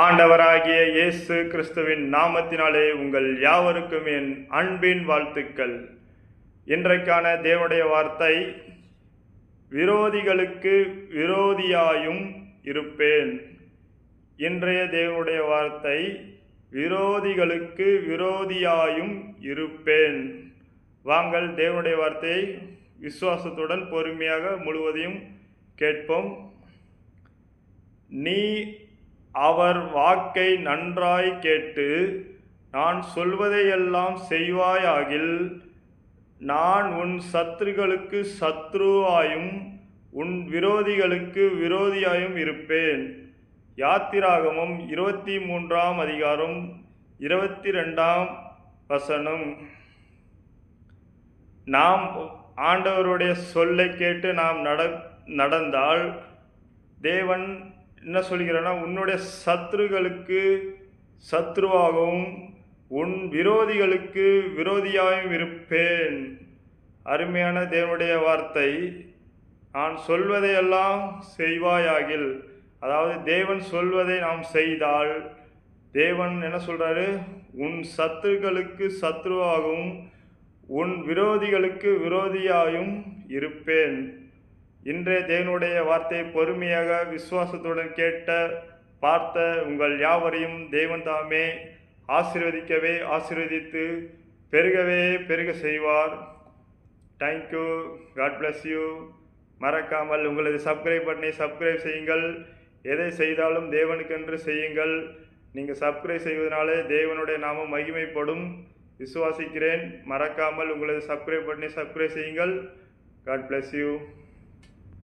ஆண்டவராகிய இயேசு கிறிஸ்துவின் நாமத்தினாலே உங்கள் யாவருக்கும் என் அன்பின் வாழ்த்துக்கள். இன்றைக்கான தேவனுடைய வார்த்தை, விரோதிகளுக்கு விரோதியாயும் இருப்பேன். இன்றைய தேவனுடைய வார்த்தை, விரோதிகளுக்கு விரோதியாயும் இருப்பேன். வாங்கள் தேவனுடைய வார்த்தையை விசுவாசத்துடன் பொறுமையாக முழுவதையும் கேட்போம். நீ அவர் வாக்கை நன்றாய் கேட்டு நான் சொல்வதையெல்லாம் செய்வாயாகில், நான் உன் சத்துருக்களுக்கு சத்ருவாயும் உன் விரோதிகளுக்கு விரோதியாயும் இருப்பேன். யாத்திராகமம் 23ஆம் அதிகாரம் 22ஆம் வசனம். நாம் ஆண்டவருடைய சொல்லை கேட்டு நாம் நடந்தால் தேவன் என்ன சொல்கிறான்னா, உன்னுடைய சத்துருக்களுக்கு சத்ருவாகவும் உன் விரோதிகளுக்கு விரோதியாகவும் இருப்பேன். அருமையான தேவனுடைய வார்த்தை. நான் சொல்வதையெல்லாம் செய்வாயாகில், அதாவது தேவன் சொல்வதை நாம் செய்தால், தேவன் என்ன சொல்றாரு, உன் சத்துருக்களுக்கு சத்ருவாகவும் உன் விரோதிகளுக்கு விரோதியாயும் இருப்பேன். இன்றைய தேவனுடைய வார்த்தையை பொறுமையாக விசுவாசத்துடன் பார்த்த உங்கள் யாவரையும் தேவன் தாமே ஆசீர்வதித்து பெருக செய்வார். தேங்க்யூ. God bless you. மறக்காமல் உங்களது சப்ஸ்கிரைப் செய்யுங்கள். எதை செய்தாலும் தேவனுக்கென்று செய்யுங்கள். நீங்கள் சப்ஸ்கிரைப் செய்வதனாலே தேவனுடைய நாமம் மகிமைப்படும் விசுவாசிக்கிறேன். மறக்காமல் உங்களது சப்ஸ்கிரைப் செய்யுங்கள். God bless you.